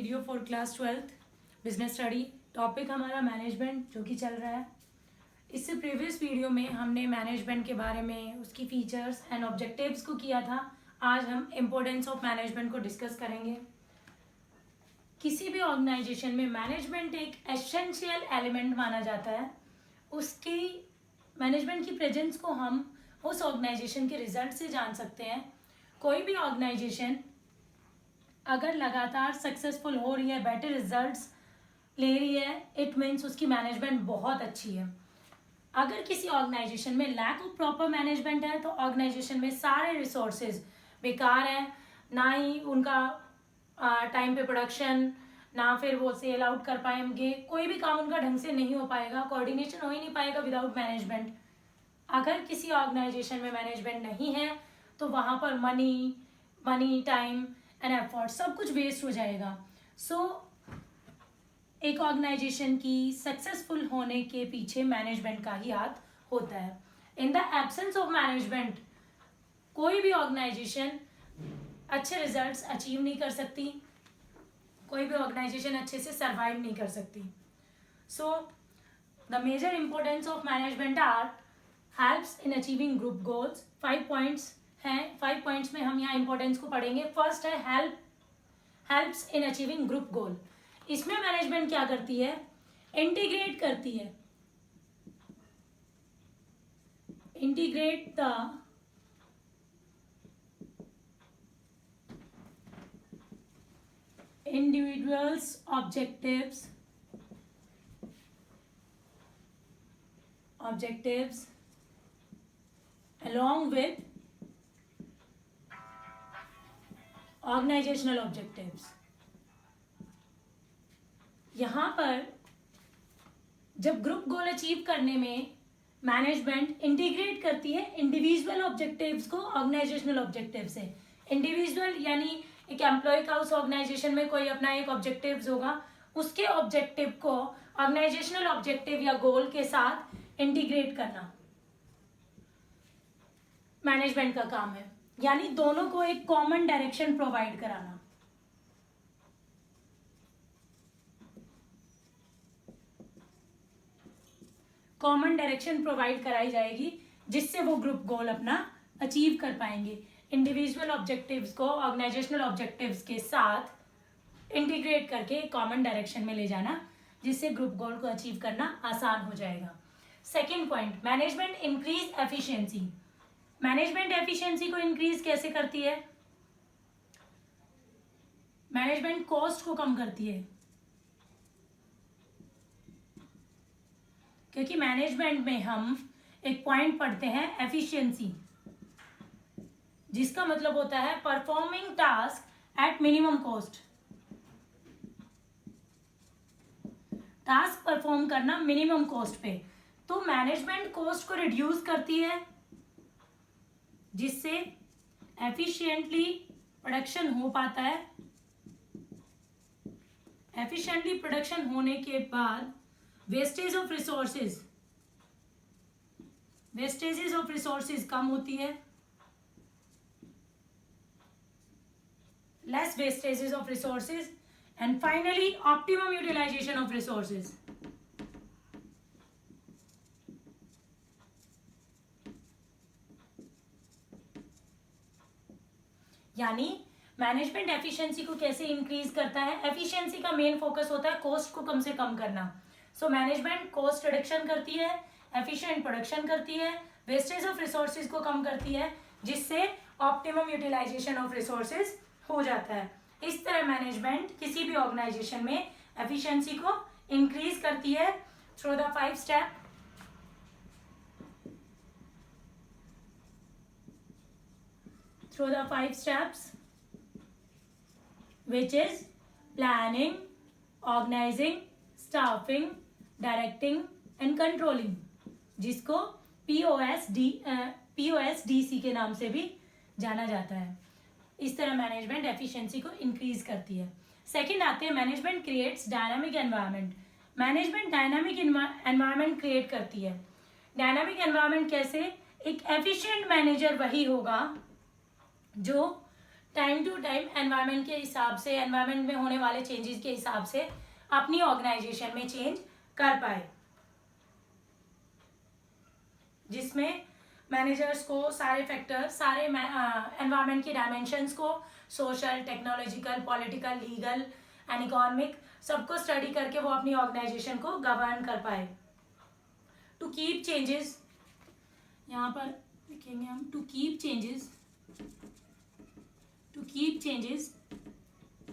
Video for class 12th business study. Topic हमारा management जो कि चल रहा है। इससे प्रीवियस वीडियो में हमने मैनेजमेंट के बारे में, उसकी फीचर्स एंड ऑब्जेक्टिव्स को किया था। आज हम इम्पोर्टेंस ऑफ मैनेजमेंट को डिस्कस करेंगे। किसी भी ऑर्गेनाइजेशन में मैनेजमेंट एक एसेंशियल एलिमेंट माना जाता है। उसकी मैनेजमेंट की प्रेजेंस को हम उस ऑर्गेनाइजेशन के रिजल्ट से जान सकते हैं। कोई भी ऑर्गेनाइजेशन अगर लगातार सक्सेसफुल हो रही है, बेटर रिजल्ट्स ले रही है, इट मीन्स उसकी मैनेजमेंट बहुत अच्छी है। अगर किसी ऑर्गेनाइजेशन में लैक ऑफ प्रॉपर मैनेजमेंट है तो ऑर्गेनाइजेशन में सारे रिसोर्सेज बेकार हैं, ना ही उनका टाइम पे प्रोडक्शन, ना फिर वो सेल आउट कर पाएंगे, कोई भी काम उनका ढंग से नहीं हो पाएगा, कोऑर्डिनेशन हो ही नहीं पाएगा विदाउट मैनेजमेंट। अगर किसी ऑर्गेनाइजेशन में मैनेजमेंट नहीं है तो वहाँ पर मनी टाइम एंड एफर्ट सब कुछ वेस्ट हो जाएगा। एक ऑर्गेनाइजेशन की सक्सेसफुल होने के पीछे मैनेजमेंट का ही हाथ होता है। In the absence of management कोई भी ऑर्गेनाइजेशन अच्छे रिजल्ट्स अचीव नहीं कर सकती, कोई भी ऑर्गेनाइजेशन अच्छे से सर्वाइव नहीं कर सकती। The major importance of management are helps in achieving group goals. 5 points हैं, 5 पॉइंट्स में हम यहाँ इंपॉर्टेंस को पढ़ेंगे। फर्स्ट है हेल्प्स इन अचीविंग ग्रुप गोल। इसमें मैनेजमेंट क्या करती है? इंटीग्रेट करती है, integrate the individuals objectives along with organizational objectives। यहाँ पर जब ग्रुप गोल अचीव करने में मैनेजमेंट इंटीग्रेट करती है इंडिविजुअल ऑब्जेक्टिव्स को ऑर्गेनाइजेशनल ऑब्जेक्टिव से। इंडिविजुअल यानी एक एम्प्लॉय का उस ऑर्गेनाइजेशन में कोई अपना एक ऑब्जेक्टिव्स होगा, उसके ऑब्जेक्टिव को ऑर्गेनाइजेशनल ऑब्जेक्टिव या गोल के साथ इंटीग्रेट करना मैनेजमेंट का काम है। यानी दोनों को एक कॉमन डायरेक्शन प्रोवाइड कराना। कॉमन डायरेक्शन प्रोवाइड कराई जाएगी जिससे वो ग्रुप गोल अपना अचीव कर पाएंगे। इंडिविजुअल ऑब्जेक्टिव्स को ऑर्गेनाइजेशनल ऑब्जेक्टिव्स के साथ इंटीग्रेट करके कॉमन डायरेक्शन में ले जाना, जिससे ग्रुप गोल को अचीव करना आसान हो जाएगा। Second point, management increase efficiency. Management efficiency को इंक्रीज कैसे करती है? मैनेजमेंट कॉस्ट को कम करती है, क्योंकि मैनेजमेंट में हम एक पॉइंट पढ़ते हैं एफिशिएंसी, जिसका मतलब होता है performing task at minimum cost. Task perform करना मिनिमम कॉस्ट पे। तो मैनेजमेंट कॉस्ट को रिड्यूस करती है, जिससे एफिशिएंटली प्रोडक्शन हो पाता है। एफिशिएंटली प्रोडक्शन होने के बाद वेस्टेज ऑफ रिसोर्सेज कम होती है, less wastages of resources, and finally optimum utilization of resources। यानी मैनेजमेंट एफिशिएंसी को कैसे इंक्रीज करता है? एफिशिएंसी का मेन फोकस होता है कॉस्ट को कम से कम करना। मैनेजमेंट कॉस्ट रिडक्शन करती है, एफिशिएंट प्रोडक्शन करती है, वेस्टेज ऑफ रिसोर्सेज को कम करती है, जिससे ऑप्टिमम यूटिलाइजेशन ऑफ रिसोर्सेज हो जाता है। इस तरह मैनेजमेंट किसी भी ऑर्गेनाइजेशन में एफिशिएंसी को इंक्रीज करती है through the 5 steps, which is planning, organizing, staffing, directing and controlling, जिसको POSDC के नाम से भी जाना जाता है। इस तरह मैनेजमेंट एफिशिएंसी को इंक्रीज करती है। सेकंड आते हैं management creates dynamic environment. Management dynamic environment create करती है। डायनामिक एनवायरनमेंट कैसे? एक एफिशिएंट मैनेजर वही होगा जो टाइम टू टाइम एनवायरनमेंट के हिसाब से, एनवायरनमेंट में होने वाले चेंजेस के हिसाब से अपनी ऑर्गेनाइजेशन में चेंज कर पाए, जिसमें मैनेजर्स को सारे फैक्टर, सारे एनवायरनमेंट के डायमेंशंस को, social, technological, political, legal and economic, सबको स्टडी करके वो अपनी ऑर्गेनाइजेशन को गवर्न कर पाए। टू कीप चेंजेस, यहाँ पर लिखेंगे हम to keep changes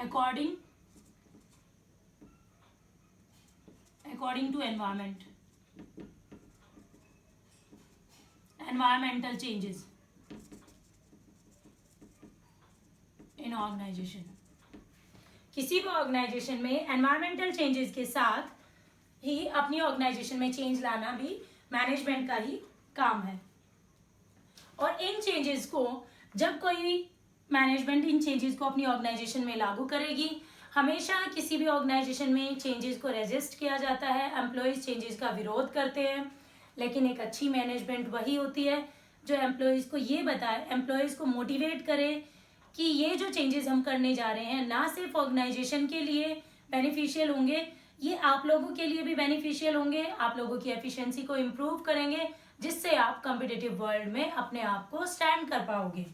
according to environmental changes in organization। किसी भी ऑर्गेनाइजेशन में एनवायरमेंटल चेंजेस के साथ ही अपनी ऑर्गेनाइजेशन में चेंज लाना भी मैनेजमेंट का ही काम है। और इन चेंजेस को जब कोई मैनेजमेंट इन चेंजेस को अपनी ऑर्गेनाइजेशन में लागू करेगी, हमेशा किसी भी ऑर्गेनाइजेशन में चेंजेस को रेजिस्ट किया जाता है, एम्प्लॉयज चेंजेस का विरोध करते हैं। लेकिन एक अच्छी मैनेजमेंट वही होती है जो एम्प्लॉयज को ये बताए, एम्प्लॉयज को मोटिवेट करे कि ये जो चेंजेस हम करने जा रहे हैं ना सिर्फ ऑर्गेनाइजेशन के लिए बेनिफिशियल होंगे, ये आप लोगों के लिए भी बेनिफिशियल होंगे, आप लोगों की एफिशिएंसी को इम्प्रूव करेंगे, जिससे आप कॉम्पिटिटिव वर्ल्ड में अपने आप को स्टैंड कर पाओगे।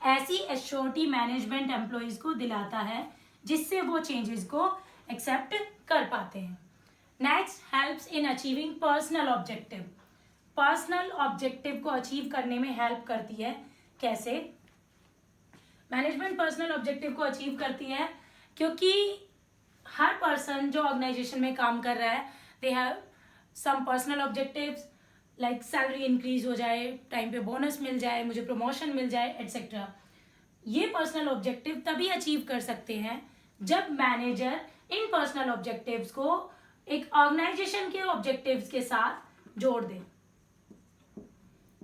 ऐसी एश्योरिटी मैनेजमेंट एम्प्लॉयज को दिलाता है, जिससे वो चेंजेस को एक्सेप्ट कर पाते हैं। Next, helps in achieving personal objective. Personal objective को अचीव करने में हेल्प करती है। कैसे मैनेजमेंट पर्सनल ऑब्जेक्टिव को अचीव करती है? क्योंकि हर पर्सन जो ऑर्गेनाइजेशन में काम कर रहा है, they have some personal objectives, like salary increase हो जाए, टाइम पे बोनस मिल जाए, मुझे प्रमोशन मिल जाए, एटसेट्रा। ये पर्सनल ऑब्जेक्टिव तभी अचीव कर सकते हैं जब मैनेजर इन पर्सनल ऑब्जेक्टिव्स को एक ऑर्गेनाइजेशन के ऑब्जेक्टिव्स के साथ जोड़ दे,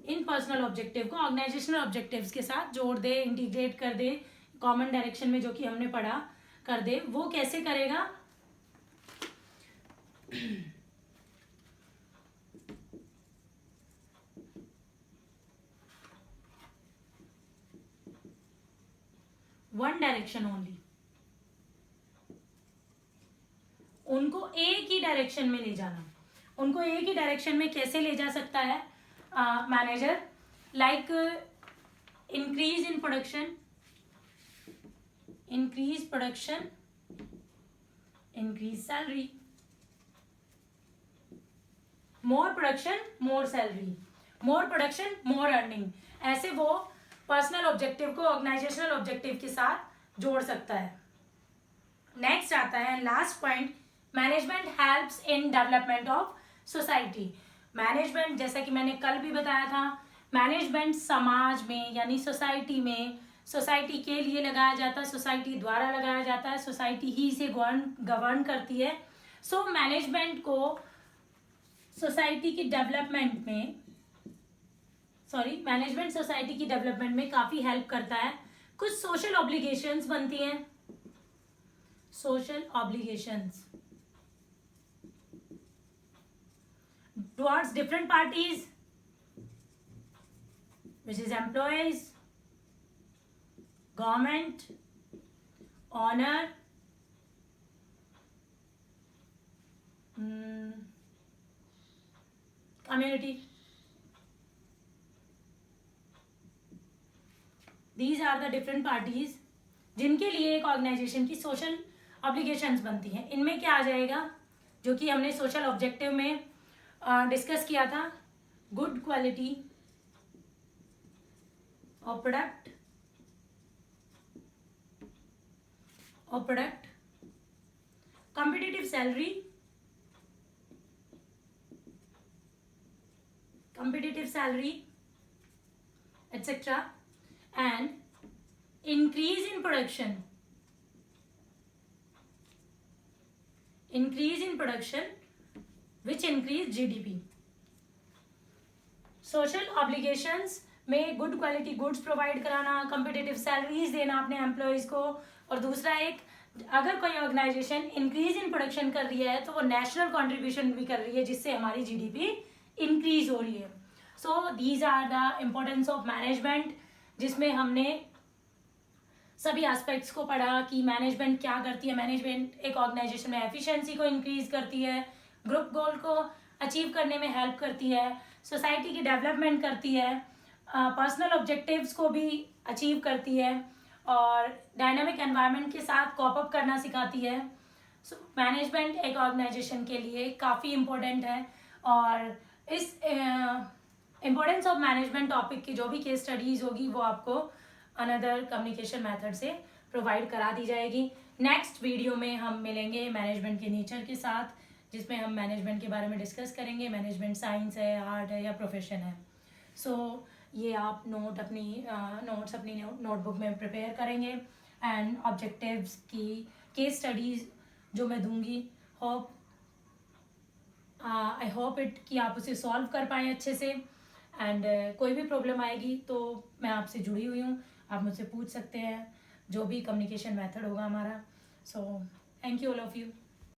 इन पर्सनल ऑब्जेक्टिव को ऑर्गेनाइजेशनल ऑब्जेक्टिव्स के साथ जोड़ दे, इंटीग्रेट कर दे, कॉमन डायरेक्शन में, जो कि हमने पढ़ा, कर दे। वो कैसे करेगा? वन डायरेक्शन ओनली, उनको एक ही डायरेक्शन में ले जाना। उनको एक ही डायरेक्शन में कैसे ले जा सकता है manager? Like increase in production, increase production, increase salary, more production more salary, more production more earning. ऐसे वो पर्सनल ऑब्जेक्टिव को ऑर्गेनाइजेशनल ऑब्जेक्टिव के साथ जोड़ सकता है। नेक्स्ट आता है last point, management helps in development of society. Management, जैसा कि मैंने कल भी बताया था, मैनेजमेंट समाज में यानी सोसाइटी में, सोसाइटी के लिए लगाया जाता है, सोसाइटी द्वारा लगाया जाता है, सोसाइटी ही इसे गवर्न करती है। सो मैनेजमेंट को सोसाइटी की डेवलपमेंट में, मैनेजमेंट सोसाइटी की डेवलपमेंट में काफी हेल्प करता है। कुछ सोशल ऑब्लिगेशंस बनती हैं, social obligations towards different parties, which is employees, government, owner, community. These are the different parties जिनके लिए एक ऑर्गेनाइजेशन की सोशल ऑब्लिगेशंस बनती हैं। इनमें क्या आ जाएगा, जो कि हमने सोशल ऑब्जेक्टिव में डिस्कस किया था? Good quality of product, competitive salary, etc. and increase in production, which increase GDP. Social obligations में गुड क्वालिटी गुड्स प्रोवाइड कराना, कम्पिटिटिव सैलरीज देना अपने एम्प्लॉयज को, और दूसरा एक, अगर कोई ऑर्गेनाइजेशन इंक्रीज इन प्रोडक्शन कर रही है तो वो नेशनल कंट्रीब्यूशन भी कर रही है, जिससे हमारी जीडीपी इंक्रीज हो रही है। So these are the importance of management, जिसमें हमने सभी एस्पेक्ट्स को पढ़ा कि मैनेजमेंट क्या करती है। मैनेजमेंट एक ऑर्गेनाइजेशन में एफिशिएंसी को इंक्रीज करती है, ग्रुप गोल को अचीव करने में हेल्प करती है, सोसाइटी की डेवलपमेंट करती है, पर्सनल ऑब्जेक्टिव्स को भी अचीव करती है और डायनामिक एनवायरनमेंट के साथ कॉप अप करना सिखाती है। सो मैनेजमेंट एक ऑर्गेनाइजेशन के लिए काफ़ी इम्पोर्टेंट है और इस इम्पोर्टेंस ऑफ मैनेजमेंट टॉपिक की जो भी केस स्टडीज होगी वो आपको अनदर कम्युनिकेशन मेथड से प्रोवाइड करा दी जाएगी। नेक्स्ट वीडियो में हम मिलेंगे मैनेजमेंट के नेचर के साथ, जिसमें हम मैनेजमेंट के बारे में डिस्कस करेंगे। मैनेजमेंट साइंस है, आर्ट है या प्रोफेशन है। सो ये आप नोट्स अपनी नोटबुक में प्रिपेयर करेंगे एंड ऑब्जेक्टिव्स की केस स्टडीज जो मैं दूंगी, आई होप इट कि आप उसे सॉल्व कर पाएँ अच्छे से। एंड कोई भी प्रॉब्लम आएगी तो मैं आपसे जुड़ी हुई हूँ, आप मुझसे पूछ सकते हैं, जो भी कम्युनिकेशन मेथड होगा हमारा। So thank you all of you.